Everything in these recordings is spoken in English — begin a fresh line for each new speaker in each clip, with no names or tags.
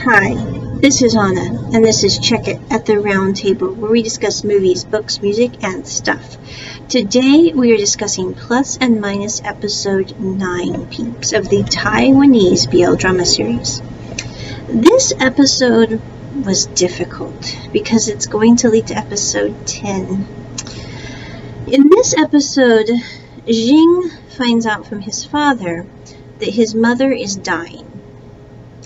Hi, this is Anna, and this is Check It at the Round Table, where we discuss movies, books, music, and stuff. Today, we are discussing Plus and Minus episode 9, peeps, of the Taiwanese BL drama series. This episode was difficult, because it's going to lead to episode 10. In this episode, Jing finds out from his father that his mother is dying.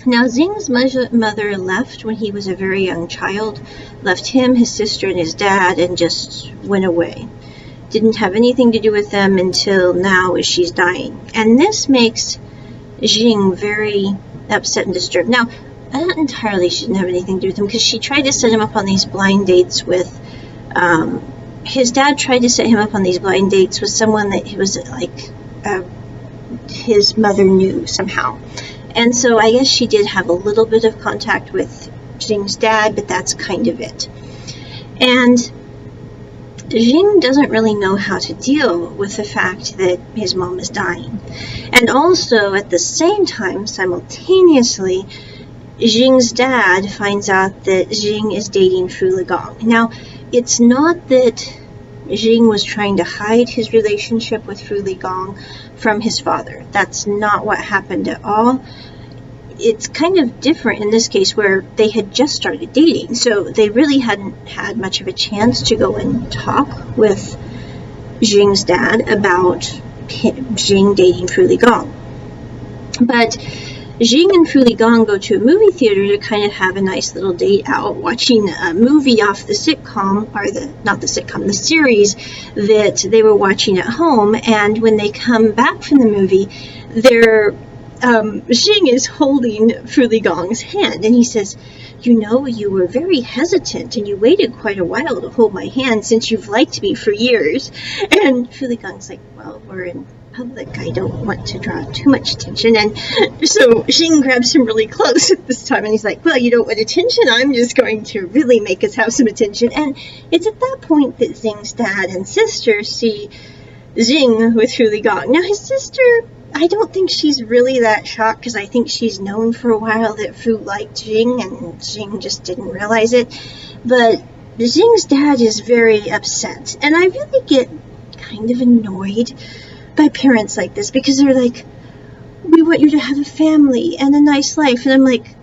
Now, Xing's mother left when he was a very young child, left him, his sister, and his dad, and just went away. Didn't have anything to do with them until now as she's dying. And this makes Jing very upset and disturbed. Now, not entirely she didn't have anything to do with him, because she tried to set him up on these blind dates with, his dad tried to set him up on these blind dates with someone that he was like, his mother knew somehow. And so I guess she did have a little bit of contact with Jing's dad, but that's kind of it. And Jing doesn't really know how to deal with the fact that his mom is dying. And also, at the same time, simultaneously, Jing's dad finds out that Jing is dating Fu Ligong. Now, it's not that Jing was trying to hide his relationship with Fu Ligong from his father. That's not what happened at all. It's kind of different in this case where they had just started dating, so they really hadn't had much of a chance to go and talk with Jing's dad about Jing dating Fu Ligong. But Jing and Fu Ligong go to a movie theater to kind of have a nice little date out, watching a movie off the sitcom, or the series that they were watching at home. And when they come back from the movie, Jing is holding Fu Ligong's hand, and he says, "You know, you were very hesitant, and you waited quite a while to hold my hand since you've liked me for years." And Fu Ligong's like, "Well, we're in public. I don't want to draw too much attention." And so Jing grabs him really close at this time, and he's like, "Well, you don't want attention. I'm just going to really make us have some attention." And it's at that point that Jing's dad and sister see Jing with Fu Ligong. Now, his sister, I don't think she's really that shocked, because I think she's known for a while that Fu liked Jing, and Jing just didn't realize it. But Jing's dad is very upset, and I really get kind of annoyed by parents like this, because they're like, "We want you to have a family and a nice life." And I'm like,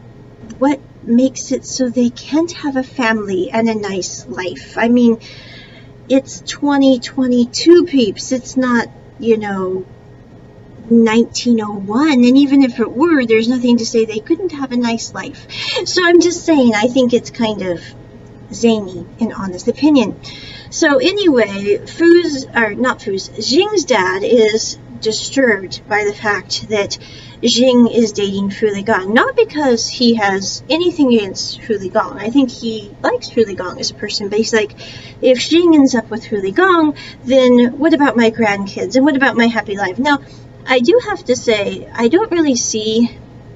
what makes it so they can't have a family and a nice life? I mean, it's 2022, peeps. It's not, 1901, and even if it were, there's nothing to say they couldn't have a nice life. So I'm just saying, I think it's kind of zany, in honest opinion. So anyway, Jing's dad is disturbed by the fact that Jing is dating Fu Ligong. Not because he has anything against Fu Ligong. I think he likes Fu Ligong as a person, but he's like, if Jing ends up with Fu Ligong, then what about my grandkids? And what about my happy life? Now, I do have to say, I don't really see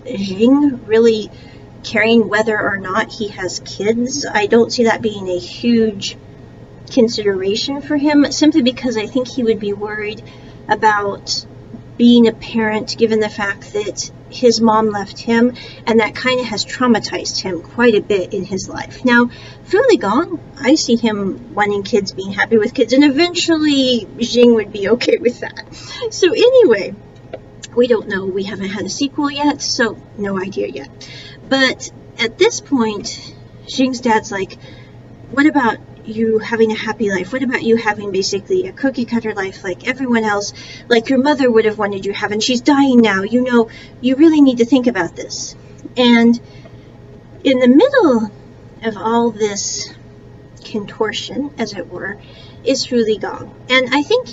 Jing really caring whether or not he has kids. I don't see that being a huge consideration for him, simply because I think he would be worried about being a parent, given the fact that his mom left him, and that kind of has traumatized him quite a bit in his life. Now, Fu Ligong, I see him wanting kids, being happy with kids, and eventually Jing would be okay with that. So anyway, we don't know. We haven't had a sequel yet, so no idea yet. But at this point, Jing's dad's like, what about you having a happy life? What about you having basically a cookie cutter life like everyone else, like your mother would have wanted you to have, and she's dying now? You really need to think about this. And in the middle of all this contortion, as it were, is Fu Ligong. And I think,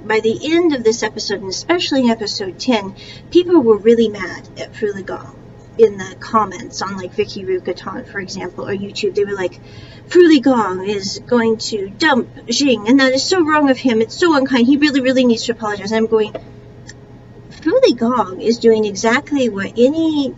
by the end of this episode, and especially in episode 10, people were really mad at Fu Ligong. In the comments on like Vicky Rukaton, for example, or YouTube, they were like, Fu Ligong is going to dump Jing, and that is so wrong of him. It's so unkind. He really, really needs to apologize. And I'm going, Fu Ligong is doing exactly what any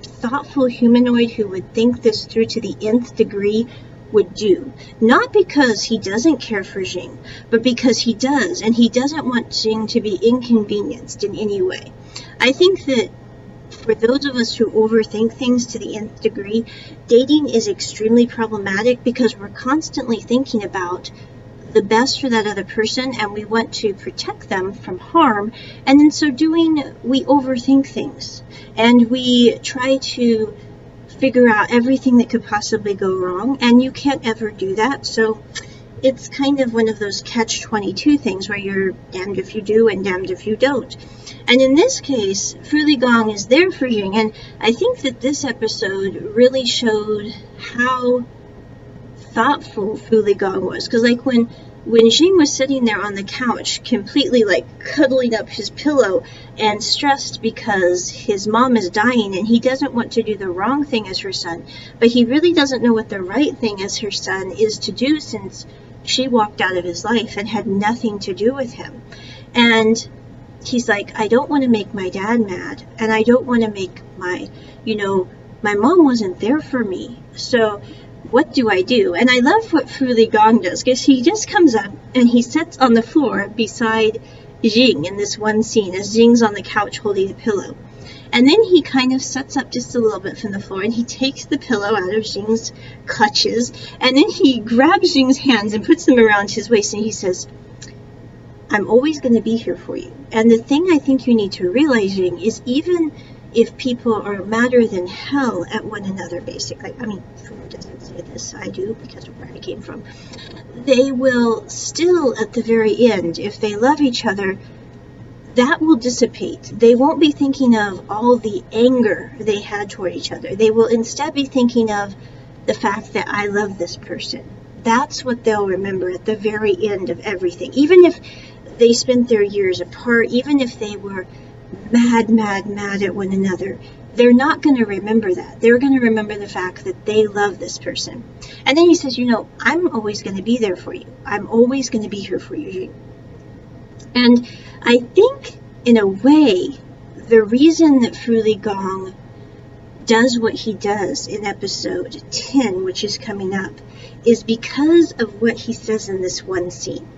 thoughtful humanoid who would think this through to the nth degree would do. Not because he doesn't care for Jing, but because he does, and he doesn't want Jing to be inconvenienced in any way. I think that for those of us who overthink things to the nth degree, dating is extremely problematic because we're constantly thinking about the best for that other person and we want to protect them from harm, and in so doing we overthink things and we try to figure out everything that could possibly go wrong, and you can't ever do that. So it's kind of one of those catch-22 things where you're damned if you do and damned if you don't. And in this case, Fu Gong is there for Jing, and I think that this episode really showed how thoughtful Fu Gong was. Because like when Jing was sitting there on the couch, completely like cuddling up his pillow and stressed because his mom is dying and he doesn't want to do the wrong thing as her son, but he really doesn't know what the right thing as her son is to do since she walked out of his life and had nothing to do with him. And he's like, I don't want to make my dad mad, and I don't want to make my mom wasn't there for me, so what do I do? And I love what Fu Gong does, because he just comes up and he sits on the floor beside Jing in this one scene as Jing's on the couch holding the pillow. And then he kind of sets up just a little bit from the floor and he takes the pillow out of Jing's clutches, and then he grabs Jing's hands and puts them around his waist and he says, I'm always going to be here for you. And the thing I think you need to realize, Jing, is even if people are madder than hell at one another, basically, I mean, Fu doesn't say this, I do, because of where I came from, they will still, at the very end, if they love each other, that will dissipate. They won't be thinking of all the anger they had toward each other. They will instead be thinking of the fact that I love this person. That's what they'll remember at the very end of everything. Even if they spent their years apart, even if they were mad at one another, they're not going to remember that. They're going to remember the fact that they love this person. And then he says, I'm always going to be there for you. I'm always going to be here for you, Jing. And I think, in a way, the reason that Fu Gong does what he does in episode 10, which is coming up, is because of what he says in this one scene.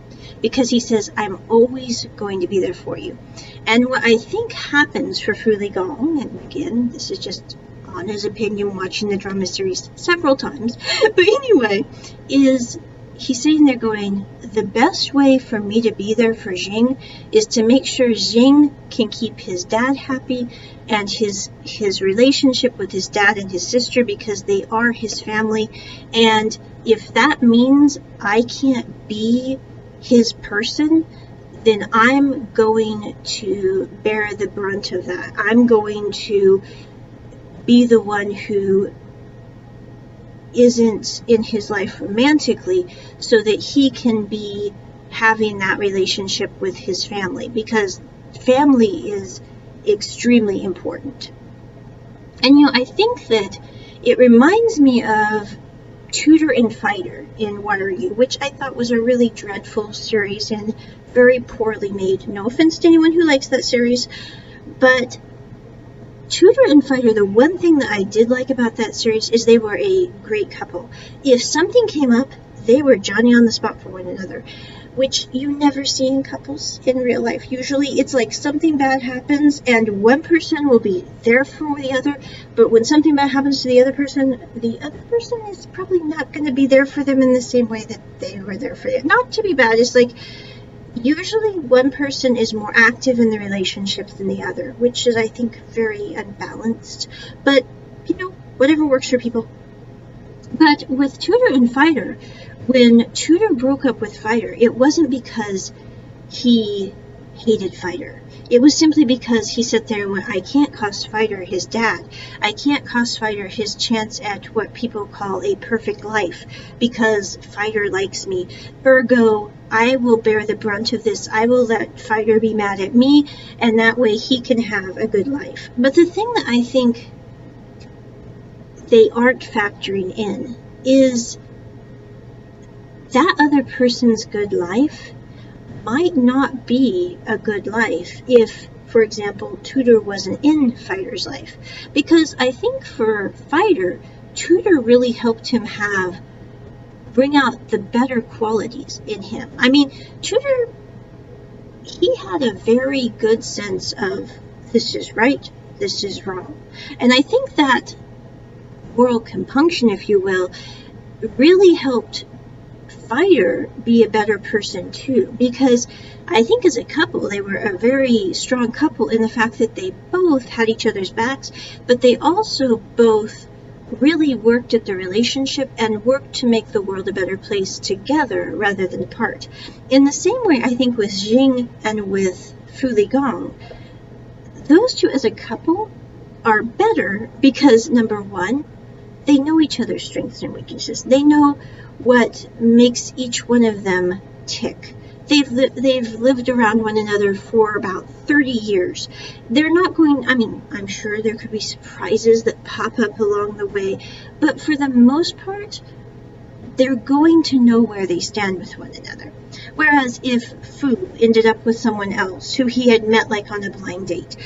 Because he says, I'm always going to be there for you. And what I think happens for Fu Gong, and again, this is just on his opinion watching the drama series several times, but anyway, is he's sitting there going, the best way for me to be there for Jing is to make sure Jing can keep his dad happy and his relationship with his dad and his sister, because they are his family. And if that means I can't be his person, then I'm going to bear the brunt of that. I'm going to be the one who isn't in his life romantically, so that he can be having that relationship with his family, because family is extremely important. And I think that it reminds me of Tutor and Fighter in What Are You?, which I thought was a really dreadful series and very poorly made. No offense to anyone who likes that series, but Tutor and Fighter, the one thing that I did like about that series is they were a great couple. If something came up, they were Johnny on the spot for one another, which you never see in couples in real life. Usually it's like something bad happens and one person will be there for the other, but when something bad happens to the other person is probably not going to be there for them in the same way that they were there for them. Not to be bad, it's like usually one person is more active in the relationship than the other, which is, I think, very unbalanced. But, whatever works for people. But with Tutor and Fighter, when Tutor broke up with Fighter, it wasn't because he hated Fighter. It was simply because he sat there and went, I can't cost Fighter his dad. I can't cost Fighter his chance at what people call a perfect life, because Fighter likes me. Ergo, I will bear the brunt of this. I will let Fighter be mad at me, and that way he can have a good life. But the thing that I think they aren't factoring in is that other person's good life might not be a good life if, for example, Tutor wasn't in Fighter's life. Because I think for Fighter, Tutor really helped him bring out the better qualities in him. I mean, Tutor, he had a very good sense of, this is right, this is wrong. And I think that moral compunction, if you will, really helped Fire be a better person too, because I think as a couple they were a very strong couple in the fact that they both had each other's backs, but they also both really worked at the relationship and worked to make the world a better place together rather than apart. In the same way, I think with Jing and with Fu Ligong, those two as a couple are better because, number one, they know each other's strengths and weaknesses. They know what makes each one of them tick. They've lived around one another for about 30 years. They're not going, I mean, I'm sure there could be surprises that pop up along the way, but for the most part, they're going to know where they stand with one another. Whereas if Fu ended up with someone else who he had met like on a blind date,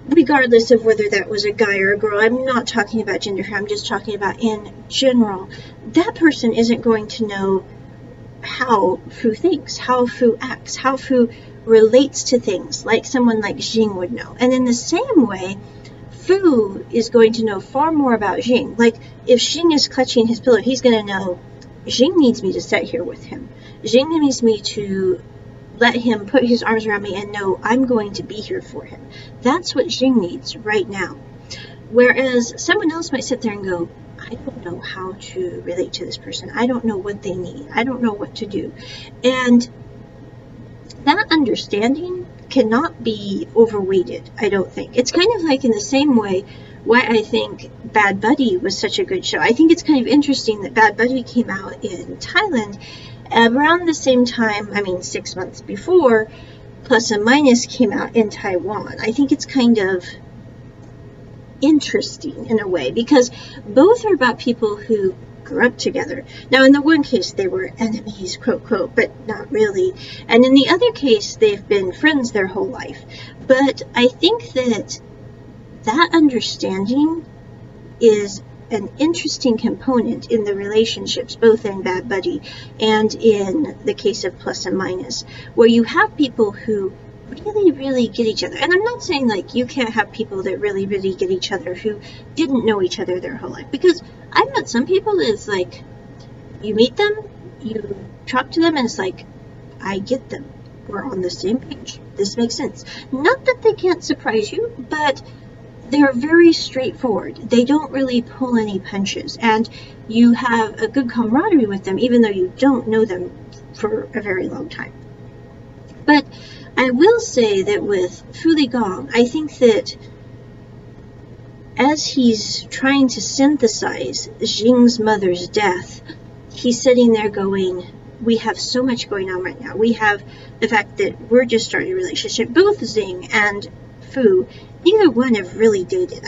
regardless of whether that was a guy or a girl, I'm not talking about gender here, I'm just talking about in general, that person isn't going to know how Fu thinks, how Fu acts, how Fu relates to things like someone like Jing would know. And in the same way, Fu is going to know far more about Jing. Like if Jing is clutching his pillow, he's going to know Jing needs me to sit here with him. Jing needs me to let him put his arms around me and know I'm going to be here for him. That's what Jing needs right now. Whereas someone else might sit there and go, I don't know how to relate to this person. I don't know what they need. I don't know what to do. And that understanding cannot be overweighted, I don't think. It's kind of like in the same way why I think Bad Buddy was such a good show. I think it's kind of interesting that Bad Buddy came out in Thailand around the same time, 6 months before, Plus and Minus came out in Taiwan. I think it's kind of interesting in a way because both are about people who grew up together. Now in the one case they were enemies, quote quote, but not really. And in the other case they've been friends their whole life. But I think that understanding is an interesting component in the relationships, both in Bad Buddy and in the case of Plus and Minus, where you have people who really, really get each other. And I'm not saying like you can't have people that really, really get each other who didn't know each other their whole life. Because I've met some people that it's like, you meet them, you talk to them, and it's like, I get them. We're on the same page. This makes sense. Not that they can't surprise you, but they're very straightforward. They don't really pull any punches. And you have a good camaraderie with them, even though you don't know them for a very long time. But I will say that with Fu Ligong, I think that as he's trying to synthesize Jing's mother's death, he's sitting there going, we have so much going on right now. We have the fact that we're just starting a relationship. Both Jing and Fu, neither one have really dated.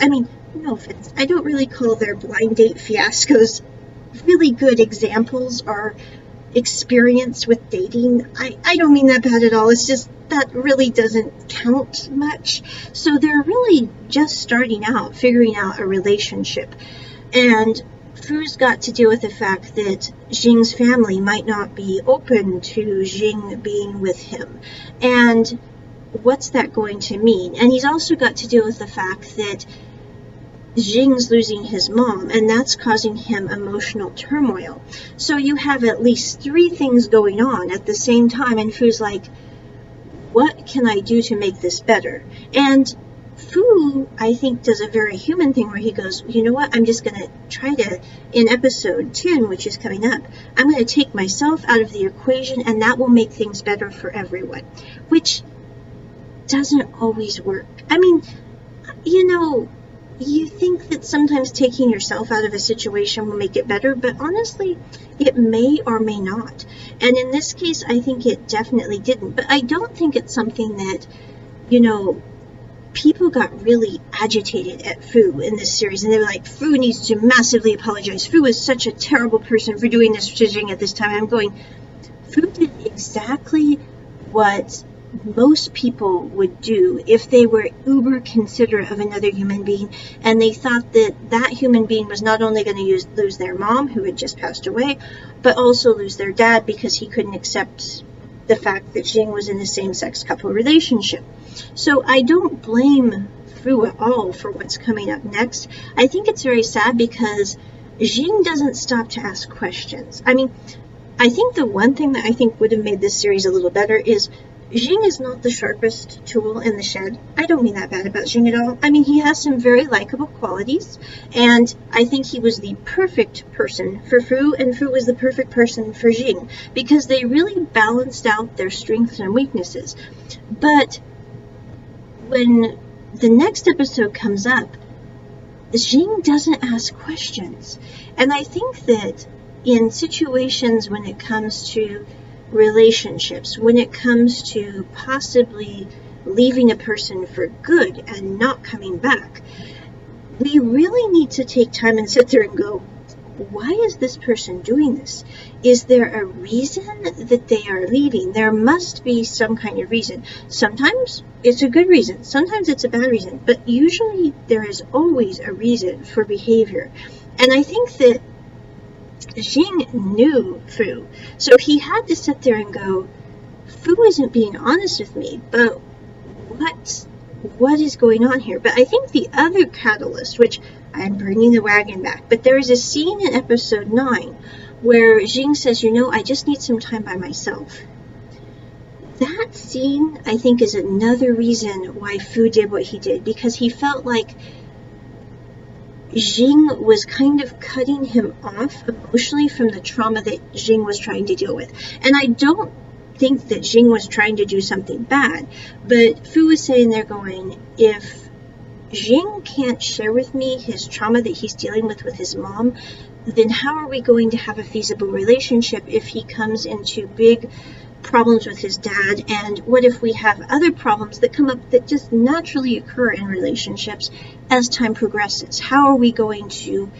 No offense, I don't really call their blind date fiascos really good examples or experience with dating. I don't mean that bad at all. It's just that really doesn't count much. So they're really just starting out, figuring out a relationship. And Fu's got to deal with the fact that Jing's family might not be open to Jing being with him. And what's that going to mean? And he's also got to deal with the fact that Jing's losing his mom, and that's causing him emotional turmoil. So you have at least 3 things going on at the same time, and Fu's like, what can I do to make this better? And Fu, I think, does a very human thing where he goes, you know what, I'm just going to try to, in episode 10, which is coming up, I'm going to take myself out of the equation, and that will make things better for everyone. Which doesn't always work. You think that sometimes taking yourself out of a situation will make it better, but honestly, it may or may not. And in this case, I think it definitely didn't. But I don't think it's something that, people got really agitated at Fu in this series. And they were like, Fu needs to massively apologize. Fu is such a terrible person for doing this to Jing at this time. I'm going, Fu did exactly what most people would do if they were uber considerate of another human being, and they thought that that human being was not only going to lose their mom, who had just passed away, but also lose their dad because he couldn't accept the fact that Jing was in a same-sex couple relationship. So I don't blame Fu at all for what's coming up next. I think it's very sad because Jing doesn't stop to ask questions. I mean, I think the one thing that I think would have made this series a little better is Jing is not the sharpest tool in the shed. I don't mean that bad about Jing at all. I mean, he has some very likable qualities, and I think he was the perfect person for Fu, and Fu was the perfect person for Jing, because they really balanced out their strengths and weaknesses. But when the next episode comes up, Jing doesn't ask questions. And I think that in situations when it comes to relationships, when it comes to possibly leaving a person for good and not coming back, we really need to take time and sit there and go, why is this person doing this? Is there a reason that they are leaving? There must be some kind of reason. Sometimes it's a good reason. Sometimes it's a bad reason. But usually there is always a reason for behavior. And I think that Jing knew Fu. So he had to sit there and go, Fu isn't being honest with me, but what is going on here? But I think the other catalyst, which I'm bringing the wagon back, but there is a scene in episode 9 where Jing says, I just need some time by myself. That scene, I think, is another reason why Fu did what he did, because he felt like Jing was kind of cutting him off emotionally from the trauma that Jing was trying to deal with. And I don't think that Jing was trying to do something bad, but Fu was sitting there going, if Jing can't share with me his trauma that he's dealing with his mom, then how are we going to have a feasible relationship if he comes into big problems with his dad? And what if we have other problems that come up that just naturally occur in relationships as time progresses? How are we going to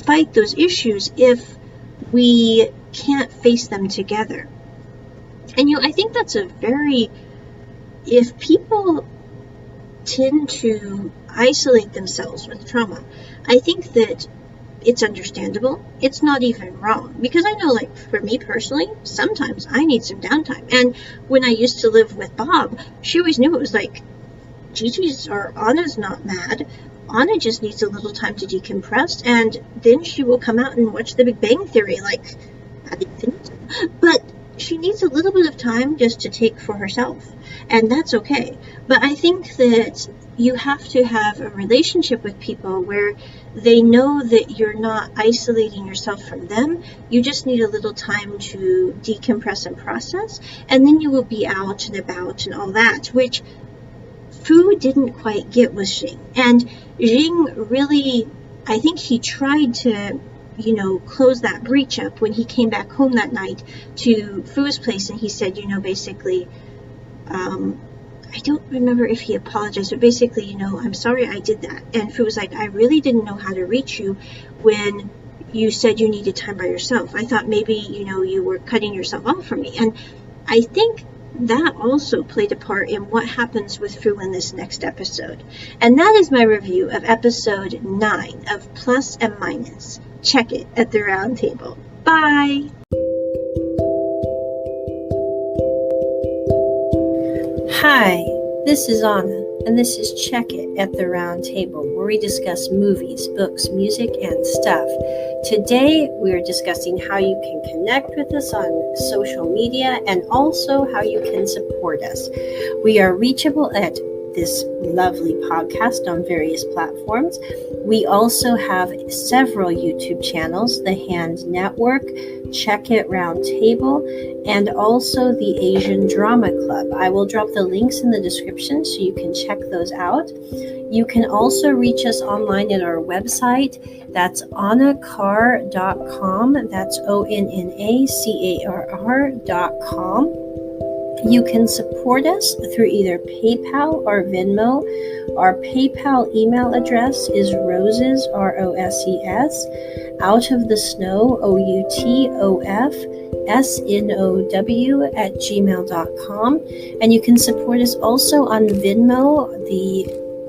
fight those issues if we can't face them together? And I think that's if people tend to isolate themselves with trauma, I think that it's understandable. It's not even wrong, because I know, like, for me personally, sometimes I need some downtime. And when I used to live with Bob, she always knew it was like, Gigi's or Anna's not mad. Anna just needs a little time to decompress, and then she will come out and watch The Big Bang Theory, like, but she needs a little bit of time just to take for herself, and that's okay. But I think that you have to have a relationship with people where they know that you're not isolating yourself from them. You just need a little time to decompress and process, and then you will be out and about and all that, which Fu didn't quite get with Jing. And Jing really, I think he tried to close that breach up when he came back home that night to Fu's place, and he said, basically, I don't remember if he apologized, but basically, I'm sorry I did that. And Fu was like, I really didn't know how to reach you when you said you needed time by yourself. I thought maybe, you were cutting yourself off from me. And I think that also played a part in what happens with Fu in this next episode. And that is my review of episode 9 of Plus and Minus. Check it at the round table. Bye! Hi, this is Anna, and this is Check It at the Round Table, where we discuss movies, books, music, and stuff. Today, we're discussing how you can connect with us on social media and also how you can support us. We are reachable at this lovely podcast on various platforms. We also have several YouTube channels, The Hand Network, Check It Round Table, and also the Asian Drama Club. I will drop the links in the description so you can check those out. You can also reach us online at our website. That's onnacarr.com. That's ONNACARR.com. You can support us through either PayPal or Venmo. Our PayPal email address is roses, ROSES, out of the snow, OUTOFSNOW @gmail.com. And you can support us also on Venmo. The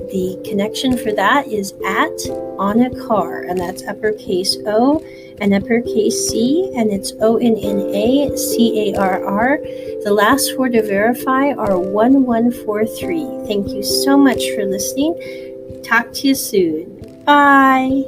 The connection for that is at on a car, and that's uppercase O and uppercase C, and it's ONNACARR. The last four to verify are 1143. Thank you so much for listening. Talk to you soon. Bye.